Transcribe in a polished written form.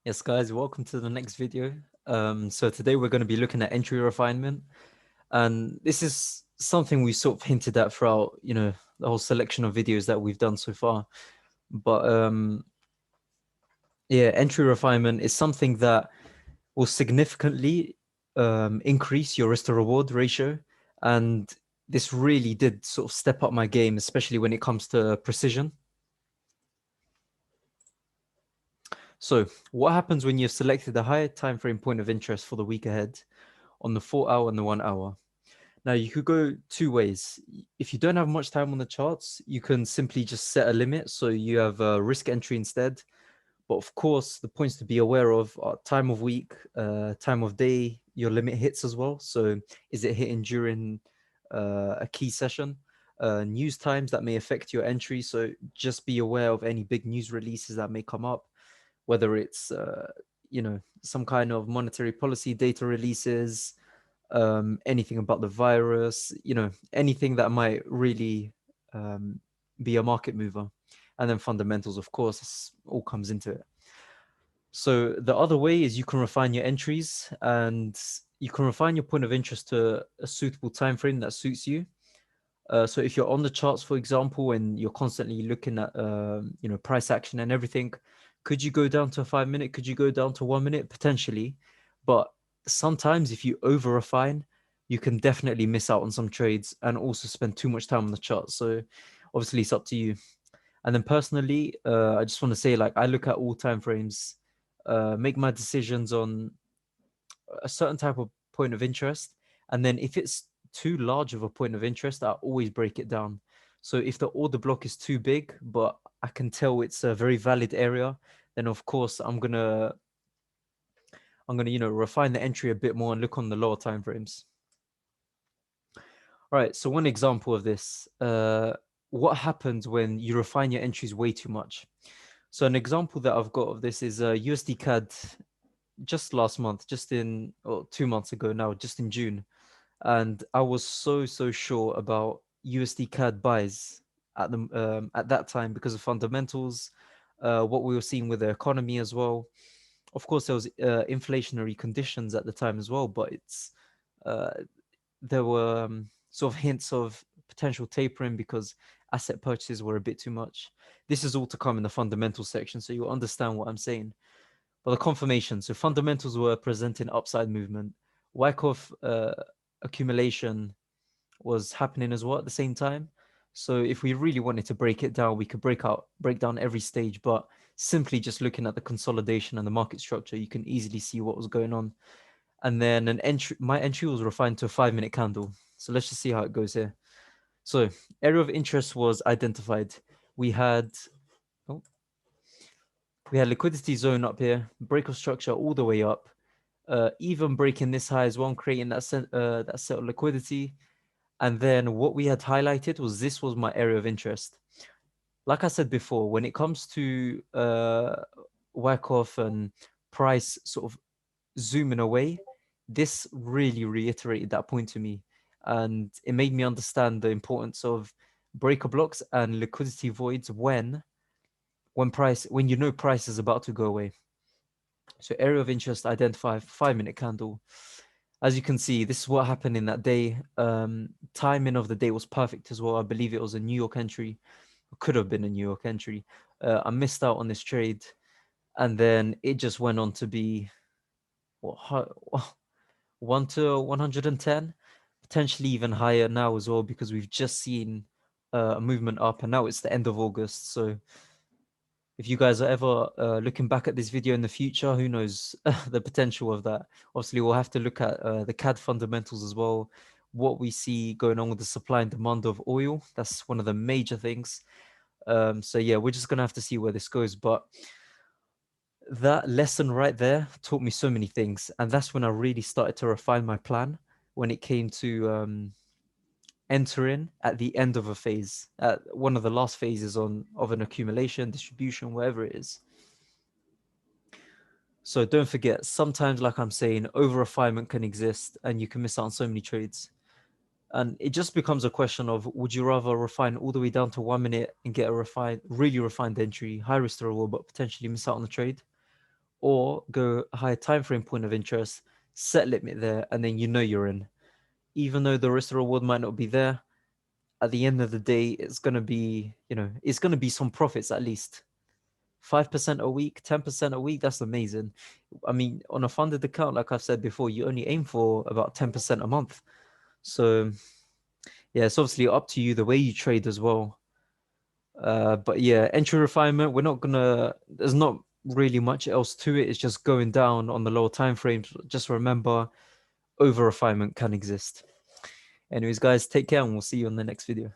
Yes, guys, welcome to the next video. So today we're going to be looking at entry refinement, and this is something we sort of hinted at throughout, the whole selection of videos that we've done so far. But yeah, entry refinement is something that will significantly increase your risk to reward ratio, and this really did sort of step up my game, especially when it comes to precision. So, what happens when you've selected a higher time frame point of interest for the week ahead on the 4 hour and the 1 hour? Now, you could go two ways. If you don't have much time on the charts, you can simply just set a limit. So you have a risk entry instead. But of course, the points to be aware of are time of week, time of day, your limit hits as well. So is it hitting during a key session? News times that may affect your entry. So just be aware of any big news releases that may come up, whether it's, some kind of monetary policy data releases, anything about the virus, anything that might really be a market mover. And then fundamentals, of course, all comes into it. So the other way is you can refine your entries and you can refine your point of interest to a suitable time frame that suits you. So if you're on the charts, for example, and you're constantly looking at price action and everything, could you go down to a 5 minute? Could you go down to 1 minute? Potentially, but sometimes if you over refine, you can definitely miss out on some trades and also spend too much time on the chart. So obviously it's up to you. And then personally, I just want to say, like, I look at all time frames, make my decisions on a certain type of point of interest. And then if it's too large of a point of interest, I always break it down. So if the order block is too big, but I can tell it's a very valid area, then of course I'm gonna refine the entry a bit more and look on the lower time frames. All right. So one example of this, what happens when you refine your entries way too much? So an example that I've got of this is USD CAD just last month, just in or 2 months ago now, just in June. And I was so sure about USD CAD buys at that time because of fundamentals, what we were seeing with the economy as well. Of course, there was inflationary conditions at the time as well, but uh, there were sort of hints of potential tapering because asset purchases were a bit too much. This is all to come in the fundamental section, so you'll understand what I'm saying. But the confirmation, so fundamentals were presenting upside movement. Wyckoff accumulation was happening as well at the same time. So if we really wanted to break it down, we could break down every stage, but simply just looking at the consolidation and the market structure, you can easily see what was going on. And then my entry was refined to a 5 minute candle. So let's just see how it goes here. So area of interest was identified. We had oh, we had liquidity zone up here, break of structure all the way up, even breaking this high as well, creating that set of liquidity. And then what we had highlighted was this was my area of interest. Like I said before, when it comes to Wyckoff and price sort of zooming away, this really reiterated that point to me. And it made me understand the importance of breaker blocks and liquidity voids when price is about to go away. So area of interest identified, 5 minute candle. As you can see, this is what happened in that day. Timing of the day was perfect as well. I believe it was a New York entry. It could have been a New York entry. I missed out on this trade. And then it just went on to be what 1 to 110, potentially even higher now as well, because we've just seen a movement up and now it's the end of August. So if you guys are ever looking back at this video in the future, who knows the potential of that. Obviously, we'll have to look at the CAD fundamentals as well, what we see going on with the supply and demand of oil. That's one of the major things. So yeah, we're just going to have to see where this goes. But that lesson right there taught me so many things. And that's when I really started to refine my plan when it came to entering at the end of a phase, at one of the last phases of an accumulation, distribution, wherever it is. So don't forget, sometimes, like I'm saying, over refinement can exist and you can miss out on so many trades. And it just becomes a question of, would you rather refine all the way down to 1 minute and get a really refined entry, high risk to reward, but potentially miss out on the trade? or go higher time frame point of interest, set limit there, and then you know you're in. Even though the risk reward might not be there, at the end of the day, it's gonna be, it's gonna be some profits at least. 5% a week, 10% a week, that's amazing. I mean, on a funded account, like I've said before, you only aim for about 10% a month. So yeah, it's obviously up to you the way you trade as well. But yeah, entry refinement, there's not really much else to it. It's just going down on the lower time frames. Just remember, over refinement can exist. Anyways, guys, take care and we'll see you on the next video.